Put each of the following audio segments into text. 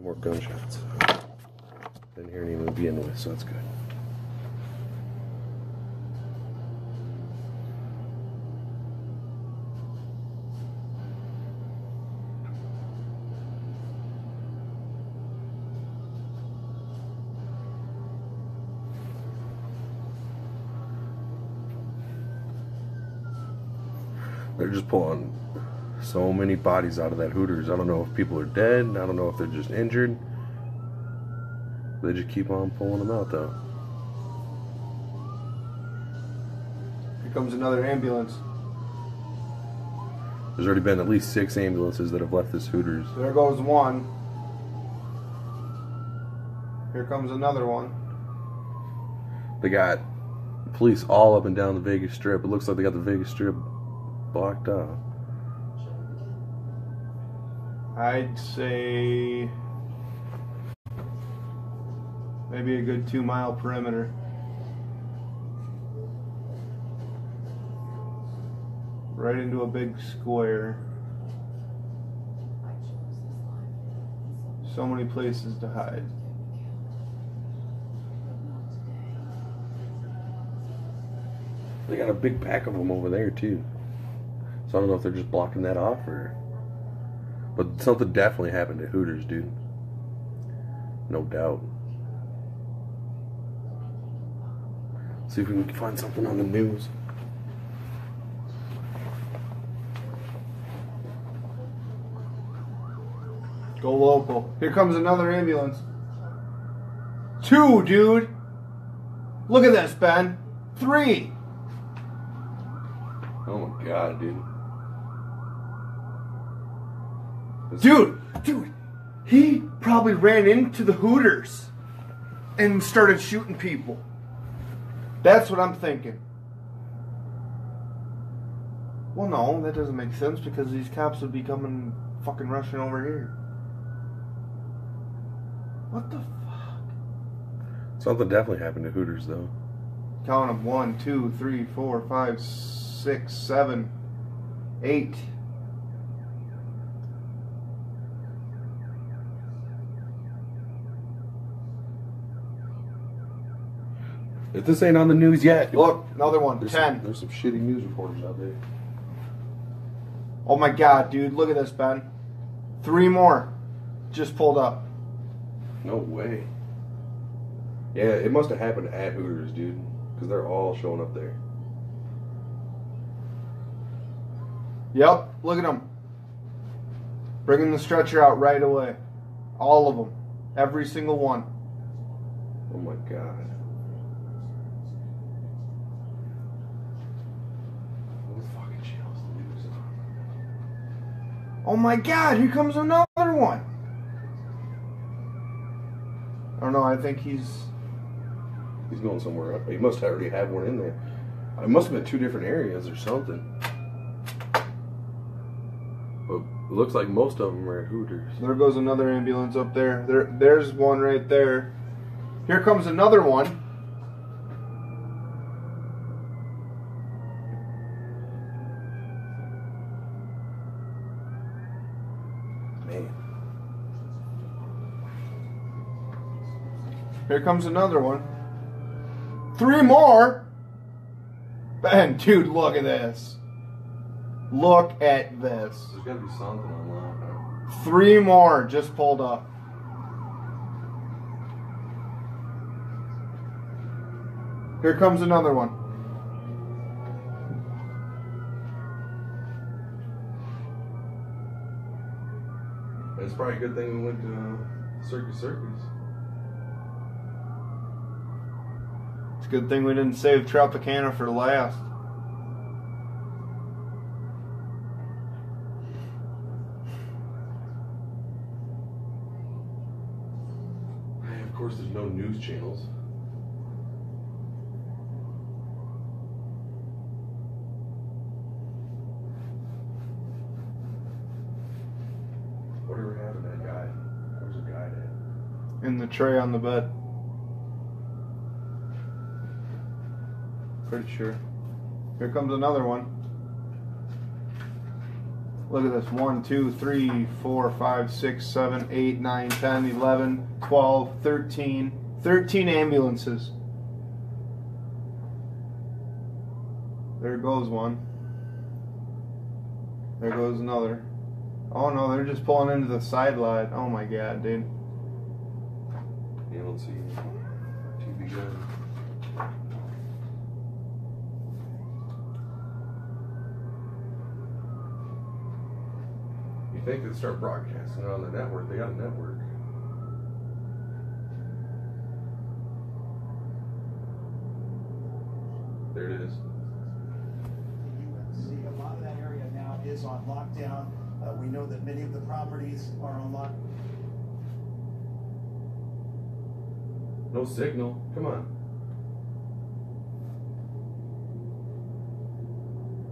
More gunshots. Didn't hear any to begin with, so that's good. They're just pulling so many bodies out of that Hooters. I don't know if people are dead. I don't know if they're just injured. They just keep on pulling them out, though. Here comes another ambulance. There's already been at least 6 ambulances that have left this Hooters. There goes one. Here comes another one. They got police all up and down the Vegas Strip. It looks like they got the Vegas Strip blocked off. I'd say maybe a good 2-mile perimeter. Right into a big square. So many places to hide. They got a big pack of them over there too. So I don't know if they're just blocking that off or... But something definitely happened at Hooters, dude. No doubt. See if we can find something on the news. Go local. Here comes another ambulance. 2, dude. Look at this, Ben. 3. Oh my god, dude. Dude, he probably ran into the Hooters and started shooting people. That's what I'm thinking. Well, no, that doesn't make sense because these cops would be coming fucking rushing over here. What the fuck? Something definitely happened to Hooters, though. Count them. 1, 2, 3, 4, 5, 6, 7, 8. If this ain't on the news yet... Look, another one. 10. There's some shitty news reporters out there. Oh my god, dude. Look at this, Ben. 3 more. Just pulled up. No way. Yeah, it must have happened at Hooters, dude. Because they're all showing up there. Yep, look at them. Bringing the stretcher out right away. All of them. Every single one. Oh my god. What fucking channels the news on? Oh my god, here comes another one. I don't know, I think he's going somewhere up. He must already have one in there. It must have been 2 different areas or something. But it looks like most of them are at Hooters. There goes another ambulance up there. There's one right there. Here comes another one. Man. Here comes another one. 3 more. Ben, dude, look at this. Look at this. There's got to be something online, huh? 3 more just pulled up. Here comes another one. It's probably a good thing we went to Circus. It's a good thing we didn't save Tropicana for last. Of course, there's no news channels. Whatever happened to that guy? Where's the guy at? In the tray on the bed. Pretty sure. Here comes another one. Look at this. 1, 2, 3, 4, 5, 6, 7, 8, 9, 10, 11, 12, 13. 13 ambulances. There goes one. There goes another. Oh no, they're just pulling into the side lot. Oh my god, dude. Yeah, let's see. TV gun. You think they'd start broadcasting it on the network? They got a network. There it is. See, a lot of that area now is on lockdown. We know that many of the properties are on lockdown. No signal. Come on.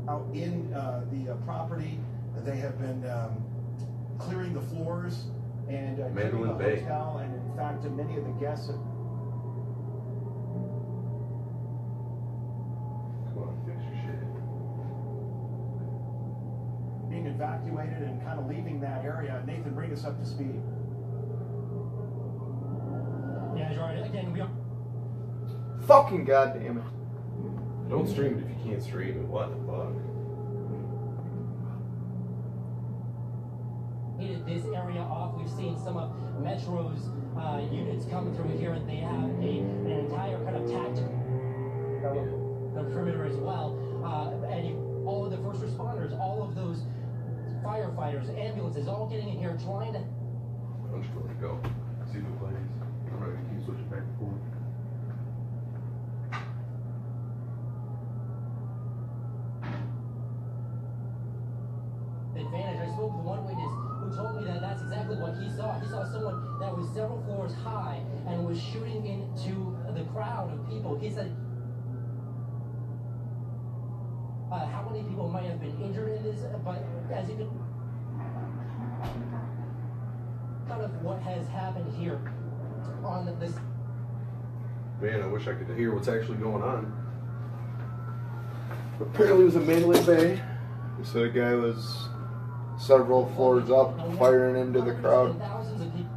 Out in the property, they have been clearing the floors and clearing the Mandalay Bay. hotel, and in fact, many of the guests have being evacuated and kind of leaving that area. Nathan, bring us up to speed. Yeah, Jordan, again, we are... Fucking goddamn it. Don't stream it if you can't stream it. What the fuck? This area off. We've seen some of Metro's units come through here, and they have an entire kind of tactical perimeter as well. All of the first responders, all of those firefighters, ambulances, all getting in here trying to... I'm just gonna go. See if it plays. I'm not gonna keep switching back and forth. Advantage. I spoke with one witness who told me that that's exactly what he saw. He saw someone that was several floors high and was shooting into the crowd of people. He said, how many people might have been injured in this, but as you can, kind of what has happened here on this. Man, I wish I could hear what's actually going on. Apparently it was in Mandalay Bay. So the guy was several floors up, firing into the crowd. Thousands of people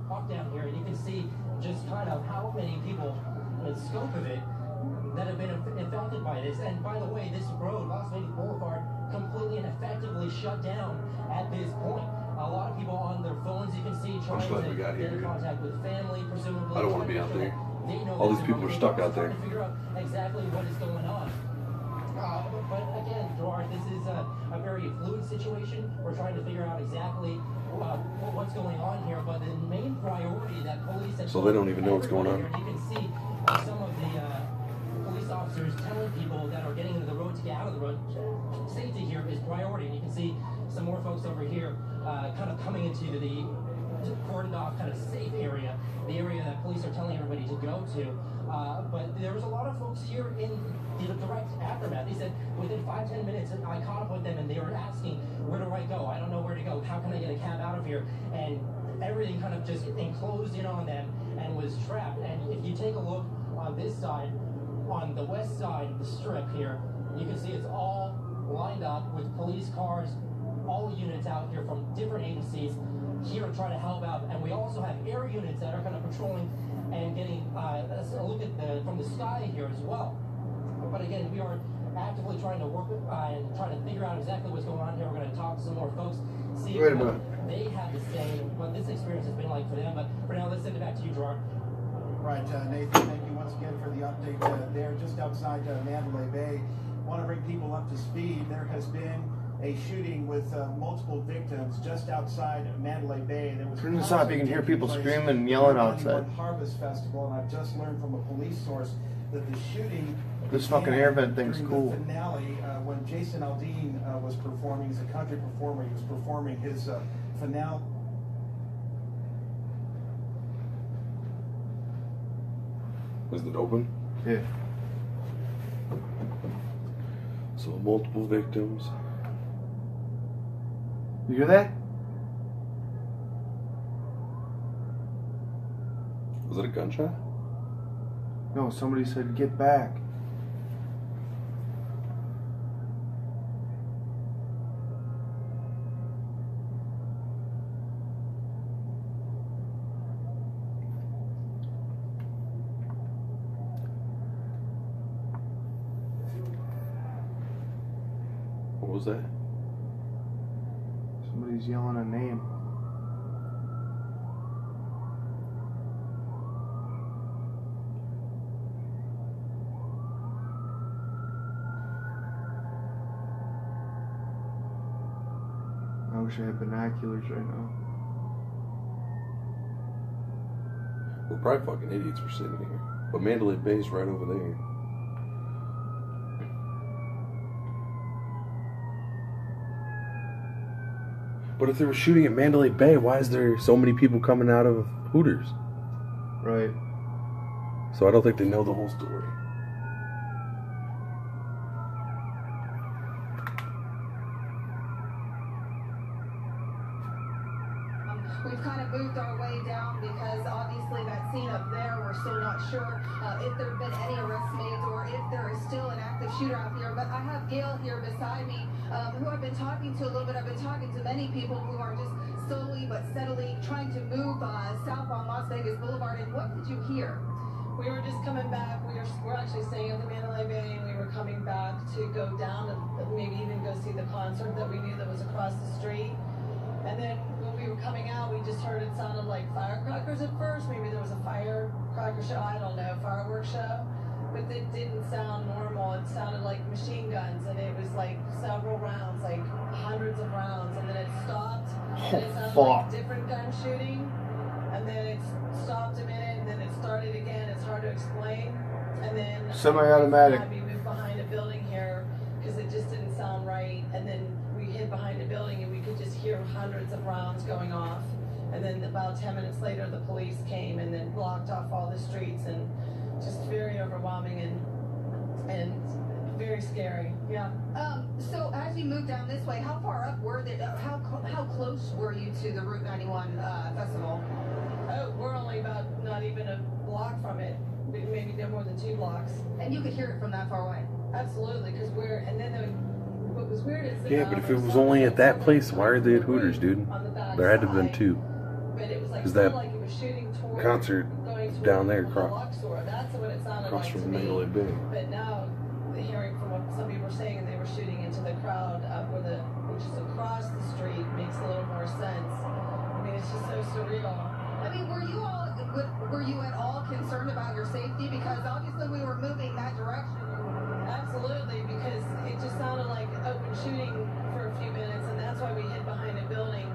walk down here, and you can see just kind of how many people, the scope of it, that have been affected by this. And by the way, this road, Las Vegas Boulevard, completely and effectively shut down at this point. A lot of people on their phones, you can see, trying to get in contact with family, presumably. I don't want to be out there. All these people are stuck out there. Trying to figure out exactly what is going on. But again, Gerard, this is a very fluid situation. We're trying to figure out exactly what's going on here. But the main priority that police have... So they don't even know what's going on. Here, you can see some of the police officers telling people that are getting into the road to get out of the road. Safety here is priority. And you can see some more folks over here kind of coming into the cordoned off kind of safe area, the area that police are telling everybody to go to. But there was a lot of folks here in the direct aftermath. They said within 5-10 minutes, I caught up with them and they were asking, where do I go? I don't know where to go. How can I get a cab out of here? And everything kind of just enclosed in on them and was trapped. And if you take a look on this side, on the west side of the strip here, you can see it's all lined up with police cars, all units out here from different agencies here to try to help out. And we also have air units that are kind of patrolling and getting a look at from the sky here as well. But again, we are actively trying to work and trying to figure out exactly what's going on here. We're going to talk to some more folks, see what they have to say, what this experience has been like for them. But for now, let's send it back to you, Gerard. Right, Nathan, thank you once again for the update there just outside Mandalay Bay. Want to bring people up to speed. There has been a shooting with multiple victims just outside Mandalay Bay. There was turn this off. You can hear people screaming and yelling outside. Harvest Festival, and I've just learned from a police source that the shooting. This fucking air vent thing's cool. The finale, when Jason Aldean was performing, he's a country performer. He was performing his finale. Was it open? Yeah. So multiple victims. You hear that? Was it a gunshot? No, somebody said get back. What was that? Somebody's yelling a name. I wish I had binoculars right now. We're probably fucking idiots for sitting here. But Mandalay Bay's right over there. But if they were shooting at Mandalay Bay, why is there so many people coming out of Hooters? Right. So I don't think they know the whole story. We've kind of moved our way down because obviously that scene up there, we're still not sure if there have been any arrests made or if there is still an active shooter out here. But I have Gail here beside me, who I've been talking to a little bit. I've been talking to many people who are just slowly but steadily trying to move south on Las Vegas Boulevard. And what did you hear? We were just coming back. We're actually staying at the Mandalay Bay, and we were coming back to go down and maybe even go see the concert that we knew that was across the street. And then when we were coming out, we just heard it sounded like firecrackers at first. Maybe there was a firecracker show, I don't know, fireworks show. But it didn't sound normal. It sounded like machine guns, and it was like several rounds, like hundreds of rounds. And then it stopped, and it sounded like different gun shooting. And then it stopped a minute, and then it started again. It's hard to explain. And then semi-automatic. We moved behind a building here because it just didn't sound right. And then we hid behind a building, and we could just hear hundreds of rounds going off. And then about 10 minutes later, the police came and then blocked off all the streets, and just very overwhelming and very scary. Yeah. So as you moved down this way, how far up were they? How close were you to the Route 91 festival? Oh, we're only about not even a block from it, maybe no more than 2 blocks. And you could hear it from that far away? Absolutely, because what was weird is that, Yeah, but if it was only at that place, why are they at Hooters, dude? There had to have been 2. But it was like, Because that like it was shooting toward concert down there across Luxor. That's what it sounded like from to me. Mandalay Bay. But now, hearing from what some people were saying, and they were shooting into the crowd which is across the street, makes a little more sense. I mean, it's just so surreal. I mean, were you at all concerned about your safety? Because obviously we were moving that direction. Absolutely, because it just sounded like open shooting for a few minutes, and that's why we hid behind a building.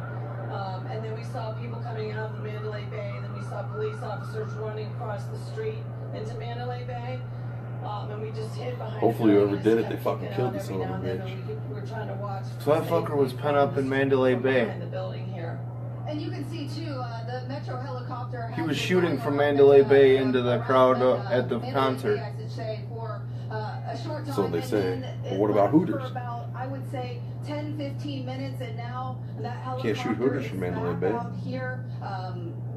And then we saw people coming out of the Mandalay Bay, and then we saw police officers running across the street into Mandalay Bay. And we just hid behind. Hopefully, whoever did it, they fucking killed the son of a bitch. We were trying to watch. So that fucker was pent up in Mandalay Bay. Behind the building here. And you can see too, the Metro helicopter. He was shooting from Mandalay Bay into the crowd at the concert. So they say. Well, what about Hooters? I would say 10-15 minutes, and now that helicopter Can't shoot Hooters from Mandalay Bay. out here,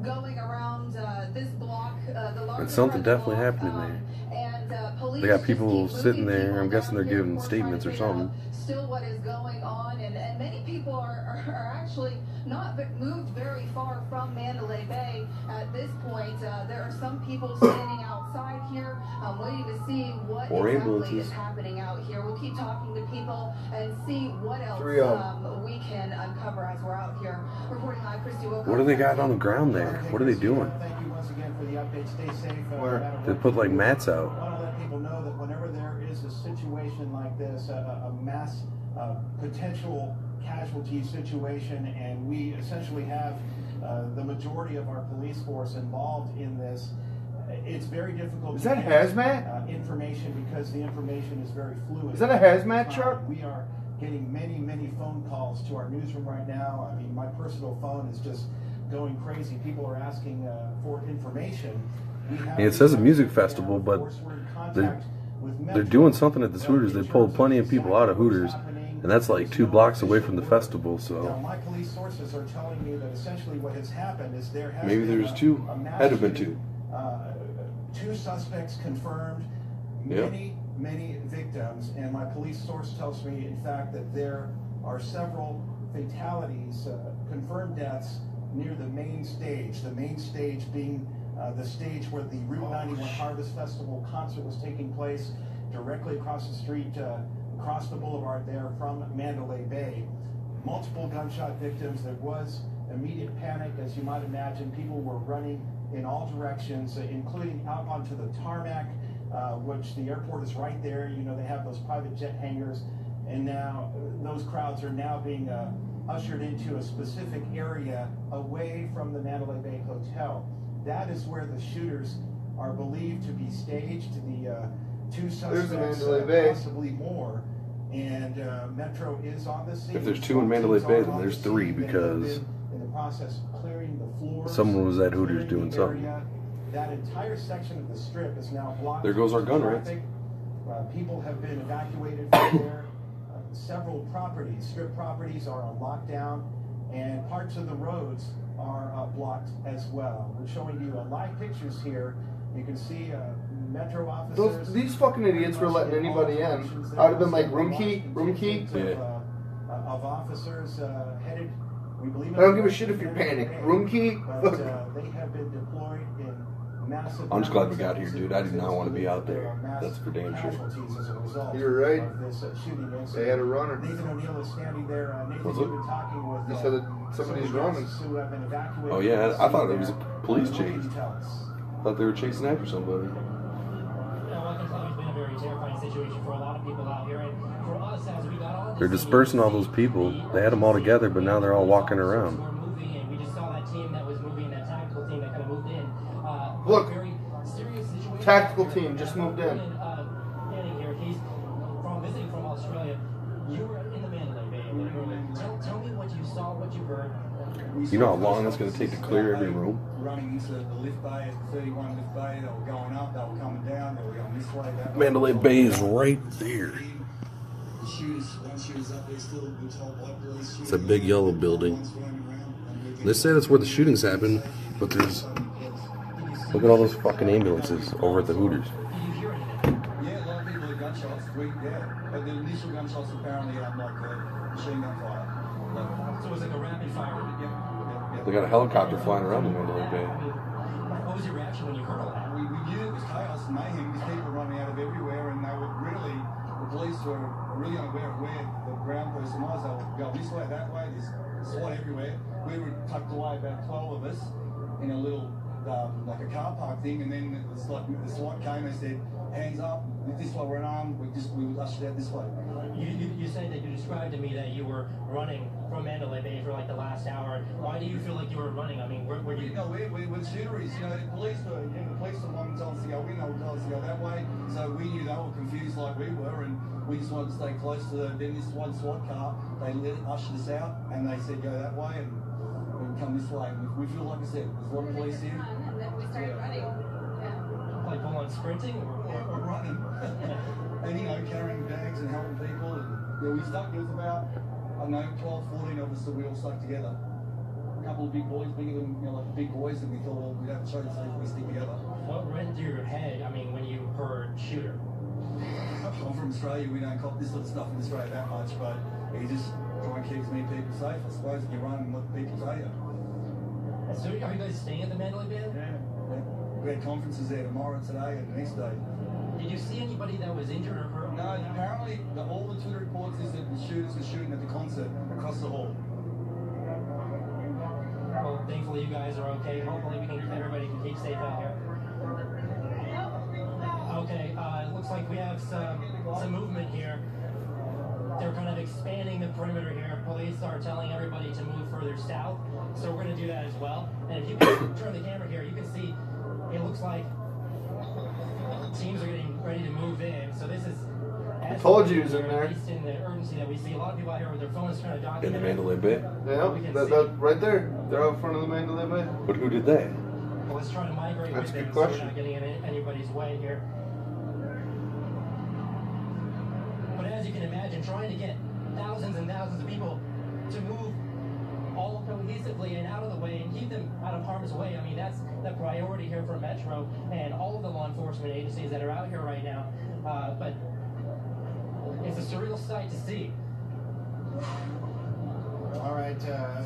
going around this block, the larger And something definitely block, happened in there. Police They got just people keep sitting moving there. people I'm guessing they're down here giving who are statements trying or to figure something. out still what is going on, and many people are actually not moved very far from Mandalay Bay at this point. There are some people standing outside here, waiting to see what exactly is happening out here. We'll keep talking to people and see what else we can uncover as we're out here. Reporting live, Christy Wilcox. What do they got on the ground there? What are they doing? Thank you once again for the update. Stay safe. They put like mats out. I want to let people know that whenever there is a situation like this, a mass potential casualty situation, and we essentially have the majority of our police force involved in this, it's very difficult Is to that get hazmat? information because the information is very fluid. Is that a hazmat truck? We are getting many phone calls to our newsroom right now. I mean, my personal phone is just going crazy. People are asking for information. It says a music festival, but they're doing something at this Hooters. They pulled plenty of people out of Hooters, and that's like 2 blocks away from the festival. So now, my police sources are telling me that essentially what has happened is there has maybe been there's 2. Had to have been 2. 2 suspects confirmed, many victims, and my police source tells me, in fact, that there are several fatalities, confirmed deaths near the main stage. The main stage being the stage where the Route 91 Harvest Festival concert was taking place, directly across the street, across the boulevard there from Mandalay Bay. Multiple gunshot victims. There was immediate panic, as you might imagine. People were running in all directions, including out onto the tarmac, which the airport is right there. You know, they have those private jet hangars, and now those crowds are now being ushered into a specific area away from the Mandalay Bay Hotel. That is where the shooters are believed to be staged. The two suspects, possibly more, and Metro is on the scene. If there's two in Mandalay Bay, then there's three, because in the process of clearing the floor, someone was at Hooters doing something. That entire section of the strip is now blocked. There goes our gun rates. People have been evacuated from there. Several properties, strip properties, are on lockdown, and parts of the roads are blocked as well. We're showing you live pictures here. You can see Metro officers. These fucking idiots were letting anybody in. I'd have been like, room key. Yeah. Of officers headed. We believe. I don't give a shit if you're panicked. Room key. But they have been deployed in massive. I'm just glad we got here, dude. I do not want to be out there. That's for damn sure. You're right. Of this shooting incident. They had a runner. Nathan O'Neill is standing there. Nathan, Was you've it? been talking with. They said that somebody's running. Who have been evacuated. Oh yeah, I thought it was a police What can chase. you tell us? I thought they were chasing after somebody. I can tell you it's been a very terrifying situation for a lot of people out here, and for us as we got on. They're dispersing all those people. They had them all together, but now they're all walking around. We're moving, and we just saw that team that was moving, that tactical team that kind of moved in. Look, very serious situation. tactical team just moved in. Standing here, he's visiting from Australia. You were in the Mandalay Bay. Tell me what you saw, what you heard. You know how long it's going to take to clear every room? Running into the lift bay at 31 lift bay, they were going up, they were coming down, they were going this way, that way. Mandalay Bay is right there. The shooters, one shooter's up there still, been told by police. It's a big yellow building. They say that's where the shootings happen, but there's... Look at all those fucking ambulances over at the Hooters. Yeah, a lot of people had gunshots, but the initial gunshots apparently like machine gun fire. So it was like a rapid fire. They got a helicopter flying around the Mandalay Bay. What was your reaction when you heard all that? We knew it was chaos and mayhem, these people running out of everywhere, and they were really, the police were really unaware of where the ground person was. They were going this way, that way, there's SWAT everywhere. We were tucked away, about 12 of us, in a little, like a car park thing, and then the SWAT came and said, hands up, this way we're unarmed, we ushered out this way. You said that you described to me that you were running from Mandalay Bay for like the last hour. Why do you feel like you were running? I mean, where do you... No, we're shooteries. You know, the police were wanting to tell us to go in, they were telling us to go that way. So we knew they were confused like we were, and we just wanted to stay close to then this one SWAT car. They ushered us out, and they said go that way, and we come this way. We feel like I said, there's a lot of police here. And then we started running. Like full on sprinting or running. And you know, carrying bags and helping people. And we stuck, there was about, I don't know, 12, 14 of us that we all stuck together. A couple of big boys, bigger than, you know, like big boys, and we thought, well, we'd have a show to see if we stick together. What went through your head, I mean, when you heard shooter? I'm from Australia, we don't cop this sort of stuff in Australia that much, but you just try and keep as many people safe, I suppose, if you run and let people tell you. So are you guys staying at the Mandalay Bay? Yeah. We had conferences there tomorrow, today, and the next day. Did you see anybody that was injured or hurt? No, apparently all the Twitter reports is that the shooters were shooting at the concert across the hall. Well, thankfully you guys are okay. Hopefully everybody can keep safe out here. Okay, it looks like we have some movement here. They're kind of expanding the perimeter here. Police are telling everybody to move further south, so we're going to do that as well. And if you can turn the camera here, you can see it looks like teams are getting ready to move in. So this is... I told you he was in there. At least in the urgency that we see. A lot of people out here with their phones trying to document. In the Mandalay Bay? Yeah, that right there. They're out front of the Mandalay Bay. But who did that? Well, let's try to migrate That's with a good them question. so we're not getting in anybody's way here. But as you can imagine, trying to get thousands and thousands of people to move all cohesively and out of the way and keep them out of harm's way, I mean, that's the priority here for Metro and all of the law enforcement agencies that are out here right now. But it's a surreal sight to see. All right,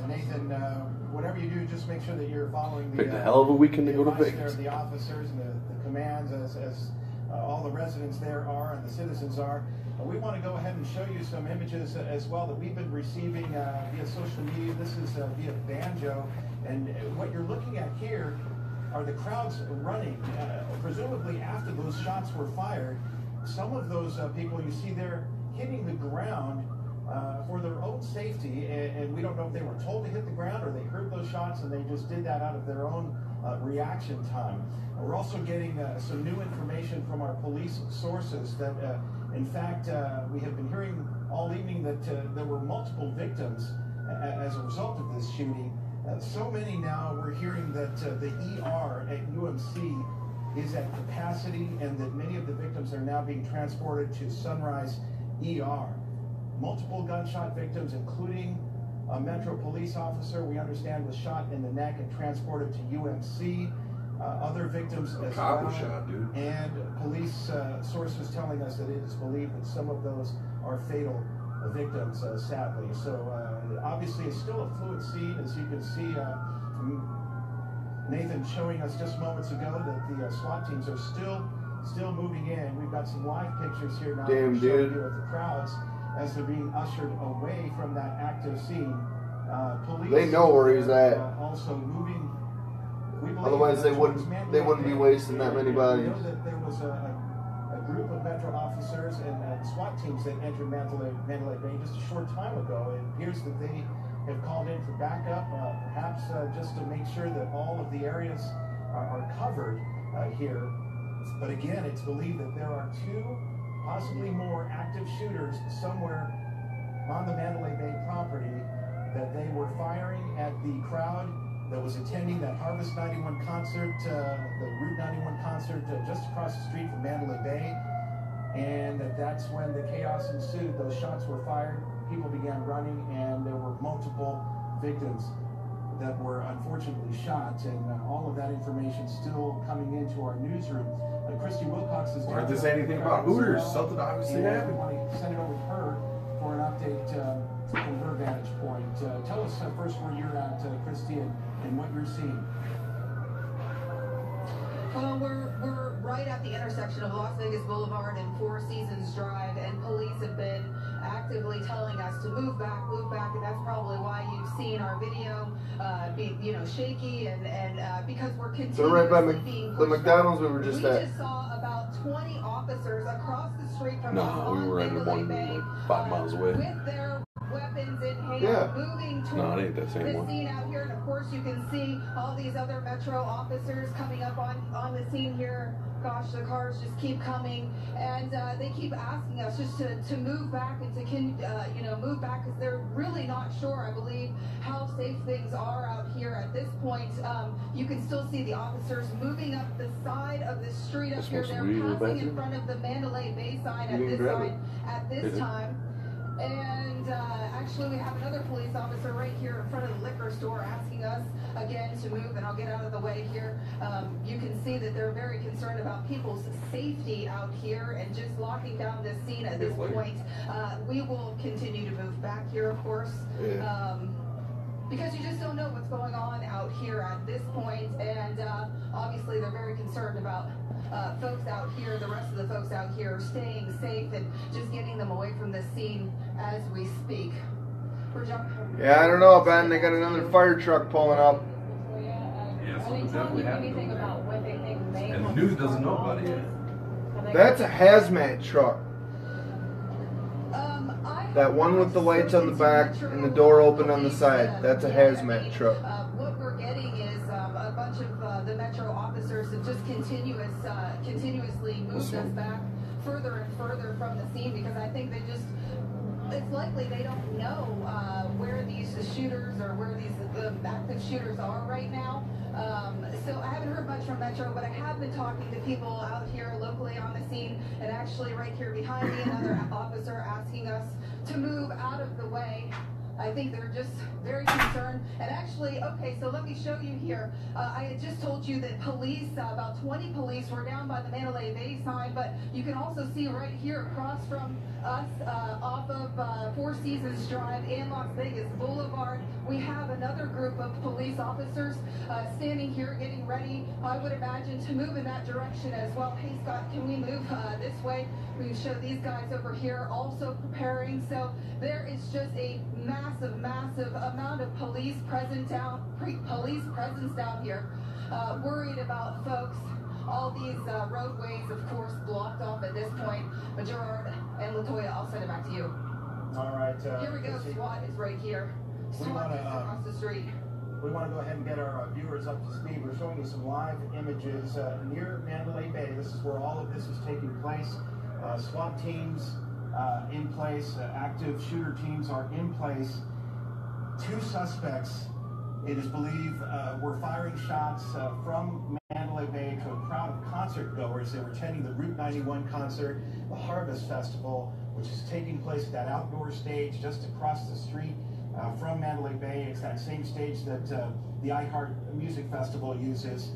Nathan, whatever you do, just make sure that you're following the... Picked a hell of a weekend to go to advice Vegas. there of the officers and the commands as all the residents there are and the citizens are. We want to go ahead and show you some images as well that we've been receiving via social media. This is via Banjo, and what you're looking at here are the crowds running, presumably after those shots were fired. Some of those people you see there hitting the ground for their own safety, and we don't know if they were told to hit the ground or they heard those shots and they just did that out of their own reaction time. We're also getting some new information from our police sources that, in fact, we have been hearing all evening that there were multiple victims as a result of this shooting. So many now, we're hearing that the ER at UMC is at capacity and that many of the victims are now being transported to Sunrise ER. Multiple gunshot victims, including a Metro police officer, we understand, was shot in the neck and transported to UMC. Other victims as well. Shot, dude. And police sources telling us that it is believed that some of those are fatal victims, sadly. So obviously it's still a fluid scene, as you can see. Nathan showing us just moments ago that the SWAT teams are still moving in. We've got some live pictures here now. Damn, dude. You of the crowds as they're being ushered away from that active scene. Police, they know where he's at. Also moving. Otherwise, they wouldn't be wasting that many bodies. We know that there was a group of Metro officers and SWAT teams that entered Mandalay Bay just a short time ago. It appears that they have called in for backup, perhaps just to make sure that all of the areas are covered here. But again, it's believed that there are 2, possibly more, active shooters somewhere on the Mandalay Bay property, that they were firing at the crowd that was attending that Harvest 91 concert, the Route 91 concert just across the street from Mandalay Bay, and that's when the chaos ensued. Those shots were fired, people began running, and there were multiple victims that were unfortunately shot, and all of that information still coming into our newsroom. Christy Wilcox is Why did they say anything about Hooters? Something obviously happened. We want to send it over to her for an update from her vantage point. Tell us first where you're at, Christy, and what you're seeing. Well, we're right at the intersection of Las Vegas Boulevard and Four Seasons Drive, and police have been actively telling us to move back, and that's probably why you've seen our video be, shaky, and because we're continuing. So right by the McDonald's we were just at. We just saw about 20 officers across the street from us No, we were at Mandalay one Bay, like 5 miles away. with their weapons in hand, Yeah. moving towards No, it ain't that same the one. scene out here. And of course, you can see all these other Metro officers coming up on the scene here. Gosh, the cars just keep coming, and they keep asking us just to move back and to move back, because they're really not sure, I believe, how safe things are out here at this point. You can still see the officers moving up the side of the street up here. They're passing in front of the Mandalay Bay sign at this time. And actually, we have another police officer right here in front of the liquor store asking us again to move, and I'll get out of the way here. You can see that they're very concerned about people's safety out here and just locking down this scene at this point. We will continue to move back here, of course. Because you just don't know what's going on out here at this point, and obviously they're very concerned about folks out here, the rest of the folks out here, staying safe and just getting them away from the scene as we speak. Yeah, I don't know, Ben. They got another fire truck pulling up. Yeah, something definitely happened over there. And the news doesn't know about it yet. That's a hazmat truck. That one with the lights on the back and the door open on the side. That's a hazmat truck. What we're getting is a bunch of the Metro officers have just continuously moved us back further and further from the scene, because I think it's likely they don't know where these shooters or where these active shooters are right now. So I haven't heard much from Metro, but I have been talking to people out here locally on the scene, and actually right here behind me, another officer asking us to move out of the way. I think they're just very concerned. And actually, okay, so let me show you here. I had just told you that police, about 20 police were down by the Mandalay Bay sign, but you can also see right here across from us off of Four Seasons Drive in Las Vegas Boulevard. We have another group of police officers standing here getting ready, I would imagine, to move in that direction as well. Hey, Scott, can we move this way? We can show these guys over here also preparing. So there is just a massive amount of police presence down here. Worried about folks. All these roadways, of course, blocked off at this point. But Gerard and Latoya, I'll send it back to you. All right. Here we go. SWAT is right here. SWAT is across the street. We want to go ahead and get our viewers up to speed. We're showing you some live images near Mandalay Bay. This is where all of this is taking place. SWAT teams in place. Active shooter teams are in place. 2 suspects, it is believed, were firing shots from Mandalay Bay to a crowd of concert goers. They were attending the Route 91 concert, the Harvest Festival, which is taking place at that outdoor stage just across the street from Mandalay Bay. It's that same stage that the iHeart Music Festival uses.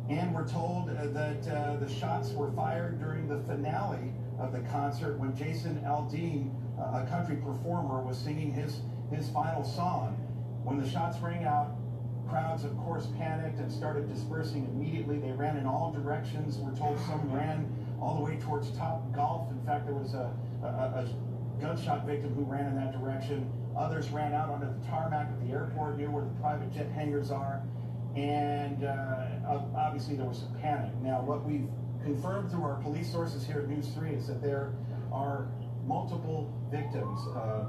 And we're told that the shots were fired during the finale of the concert when Jason Aldean, a country performer, was singing his final song. When the shots rang out, crowds, of course, panicked and started dispersing immediately. They ran in all directions. We're told some ran all the way towards Top Golf. In fact, there was a gunshot victim who ran in that direction. Others ran out onto the tarmac at the airport near where the private jet hangars are. And obviously there was some panic. Now, what we've confirmed through our police sources here at News 3 is that there are multiple victims,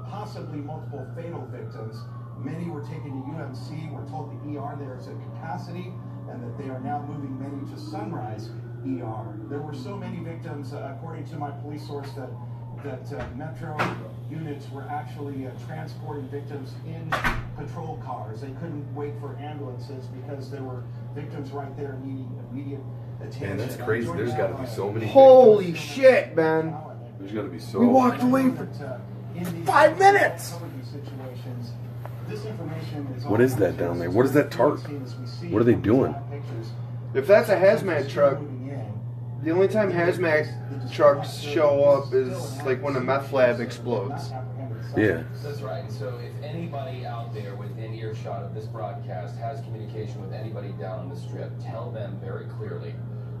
possibly multiple fatal victims. Many were taken to UNC. We're told the ER there is at capacity and that they are now moving many to Sunrise ER. There were so many victims, according to my police source, that Metro units were actually transporting victims in patrol cars. They couldn't wait for ambulances because there were victims right there needing immediate attention. Man, that's crazy. There's got to be so many Holy shit, man. There's got to be so We walked away for 5 minutes. What is that down there? What is that tarp? What are they doing? If that's a hazmat truck, the only time hazmat trucks show up is like when a meth lab explodes. Yeah. That's right. So if anybody out there within earshot of this broadcast has communication with anybody down on the strip, tell them very clearly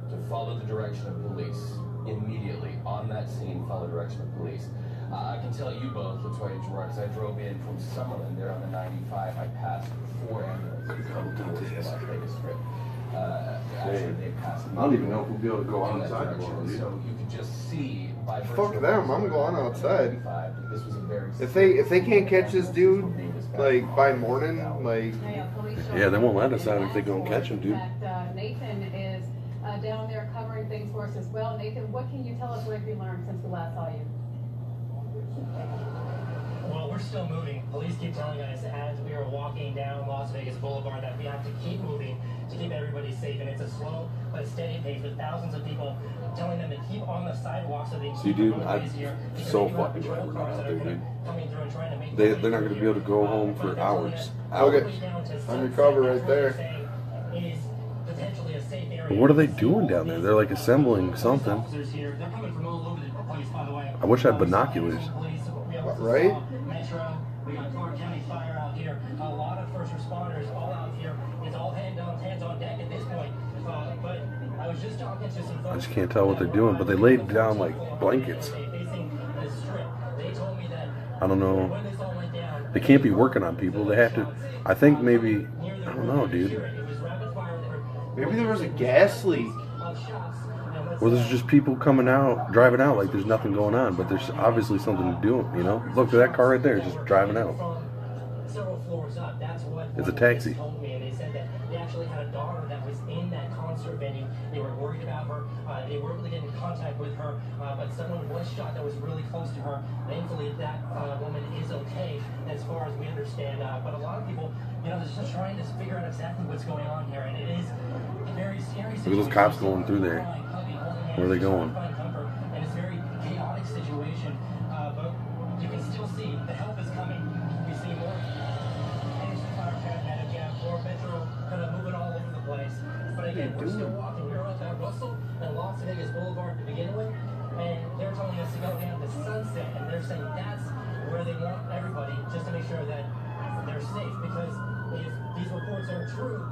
to follow the direction of police immediately. On that scene, follow the direction of police. I can tell you both, Latoya and Gerard, as I drove in from Summerlin there on the 95, I passed 4 ambulances towards the Las Vegas Strip. Actually, they passed. I don't even know if we'll be able to go outside. So you could just see by Fuck them, I'm going outside. This was a very If they can't catch this dude like by morning, like yeah, they won't let us out if they don't catch him, dude. Nathan is down there covering things for us as well. Nathan, what can you tell us? What have you learned since we last saw you? Well, we're still moving. Police keep telling us as we are walking down Las Vegas Boulevard that we have to keep moving to keep everybody safe. And it's a slow but steady pace with thousands of people telling them to keep on the sidewalk so they keep the roadways here. So fucking glad we're not out there, dude. They're not going to be able to go home for hours. Okay, undercover right there. What are they doing down there? They're like assembling something. I wish I had binoculars. Right? Metro, we got Clark County Fire out here. A lot of first responders all out here. It's all hands on deck at this point. But I was just talking to some folks. I just can't tell what they're doing, but they laid down like blankets. I don't know. They can't be working on people. They have to. I think maybe. I don't know, dude. Maybe there was a gas leak. Well, there's just people coming out, driving out like there's nothing going on, but there's obviously something to do, you know? Look at that car right there, just driving out. It's a taxi. They said that they actually had a daughter that was in that concert venue. They were worried about her. They were able to get in contact with her, but someone was shot that was really close to her. Thankfully, that woman is okay, as far as we understand. But a lot of people, you know, they're just trying to figure out exactly what's going on here, and it is a very scary situation. Look at those cops going through there. Where are they going? And it's a very chaotic situation, but you can still see the help is coming. We see more fire paramedic, more Metro kind of moving all over the place. But again, we're still walking. We're at Russell and Las Vegas Boulevard to begin with, and they're telling us to go down to Sunset. And they're saying that's where they want everybody, just to make sure that they're safe. Because if these reports are true,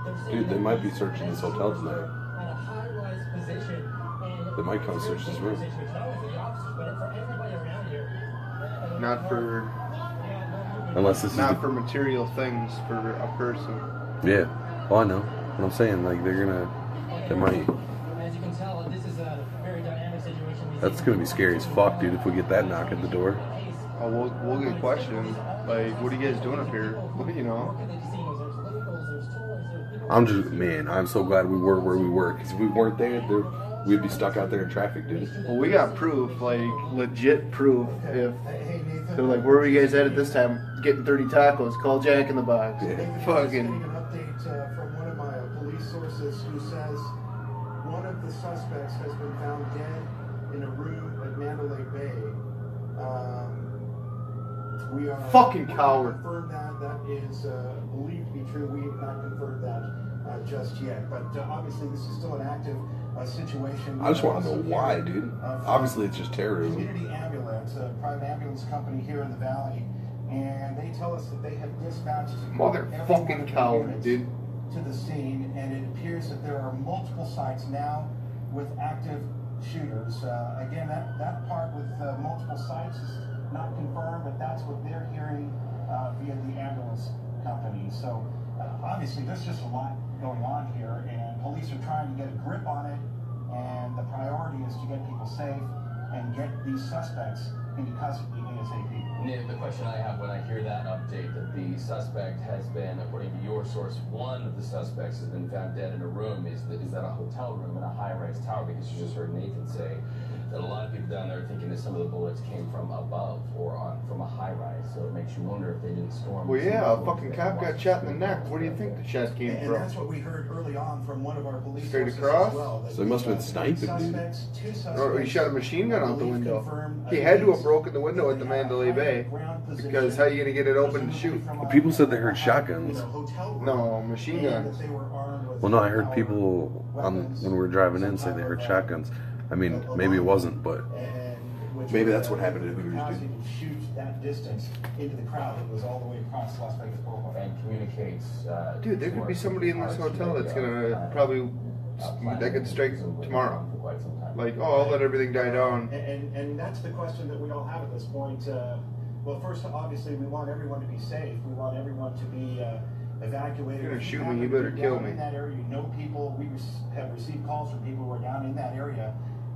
they're saying Dude, they might be searching this hotel tonight. at a high-rise position, and They might come search this room. not only for the officers, but for everybody around here. Not for Unless this is not for material things for a person. Yeah. Well, I know. What I'm saying, like, they might. As you can tell, this is a very dynamic situation. That's gonna be scary as fuck, dude, if we get that knock at the door. Oh, we'll get questioned. Like, what are you guys doing up here? You know? I'm so glad we were where we were, because if we weren't there, we'd be stuck out there in traffic, dude. Well, we got proof, like, legit proof. If they're like, where were you guys at this time? Getting 30 tacos. Call Jack in the Box. Yeah. Fucking. Getting an update from one of my police sources who says one of the suspects has been found dead in a room at Mandalay Bay. We are Fucking coward. Confirmed that is believed to be true. We have not confirmed that just yet, but obviously this is still an active situation. I just want to know why, dude. Obviously, it's just terrorism. Community Ambulance, a private ambulance company here in the valley, and they tell us that they have dispatched Motherfucking coward, dude. To the scene, and it appears that there are multiple sites now with active shooters. Again, that part with multiple sites is not confirmed, but that's what they're hearing via the ambulance company. So obviously there's just a lot going on here, and police are trying to get a grip on it, and the priority is to get people safe and get these suspects into custody ASAP. Nick, the question I have when I hear that update, that the suspect has been, according to your source, one of the suspects has been found dead in a room, is that a hotel room in a high-rise tower? Because you just heard Nathan say that a lot of people down there are thinking that some of the bullets came from above or from a high-rise, so it makes you wonder if they didn't storm. Well, yeah, a fucking cop got shot in the neck. Where do you think the shot came And from? that's what we heard early on from one of our police Straight sources across? as well. So he must have been sniping, dude. Two suspects, Or he shot a machine gun out the believed window. confirmed He had to have against broken the window at the Mandalay Bay. ground position, Because how are you going to get it open to shoot? presumably from a- People said they heard shotguns. in a hotel room, No, machine and guns. that they were armed with Well, no, I heard power people weapons, when we were driving in some say they type heard of, shotguns. I mean, maybe it wasn't, but and which maybe was, that's what happened at Hooters, capacity dude. to shoot that distance into the crowd that was all the way across Las Vegas Boulevard. And communicates. Dude, there could be somebody in this hotel that's going to probably, that could strike tomorrow. Like, oh, I'll let everything die down. And that's the question that we all have at this point. Well, first, obviously, we want everyone to be safe. We want everyone to be evacuated. You're gonna If shoot happen me, you to be better kill down me. In that area, you know people. We have received calls from people who are down in that area.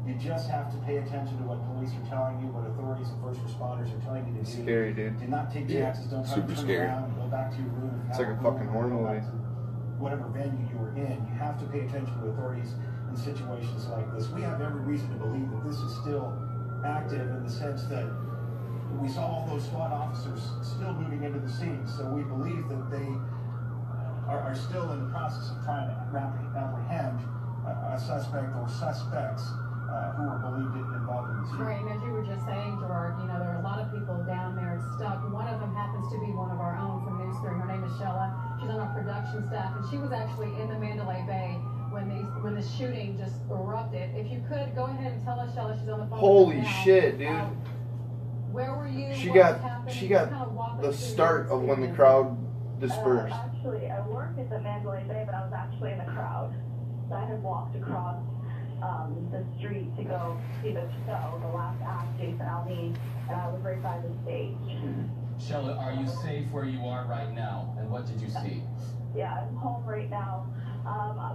You just have to pay attention to what police are telling you, what authorities and first responders are telling you to do. Scary, dude. Do not take chances. Don't try Super to turn scary. around and go back to your room. If you It's have like a room, fucking or horror go movie. back to whatever venue you were in. You have to pay attention to authorities in situations like this. We have every reason to believe that this is still active in the sense that we saw all those SWAT officers still moving into the scene. So we believe that they are still in the process of trying to apprehend a suspect or suspects who are believed involved in the scene. Right, and as you were just saying, Gerard, you know, there are a lot of people down there stuck. One of them happens to be one of our own from News 3. Her name is Shella. She's on our production staff, and she was actually in the Mandalay Bay when the shooting just erupted. If you could, go ahead and tell us, Shella, she's on the phone. Holy with us now. shit, dude. Where were you? She What was got happening? she Just got kind of walk the us through start your of when the experience. crowd dispersed. Actually, I work at the Mandalay Bay, but I was actually in the crowd. So I had walked across the street to go see the show, the last act, Jason Aldean, and I was right by the stage. Shella, are you safe where you are right now? And what did you see? Yeah, I'm home right now.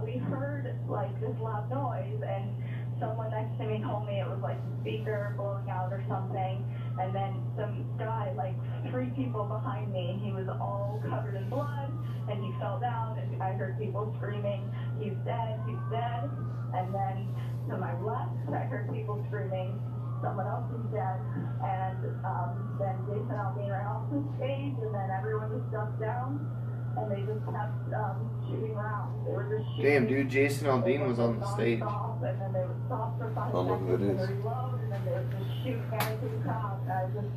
We heard like this loud noise, and someone next to me told me it was like the speaker blowing out or something. And then some guy, like 3 people behind me, he was all covered in blood, and he fell down, and I heard people screaming, he's dead, he's dead. And then to my left, I heard people screaming, someone else is dead. And then Jason Aldean ran off the stage, and then everyone just jumped down, and they just kept shooting around. They were just shooting. Damn, dude, Jason Aldean was on the stage. And then they would stop for 5 Oh, look who seconds it and is. reload, and then they would just shoot into the crowd. And I just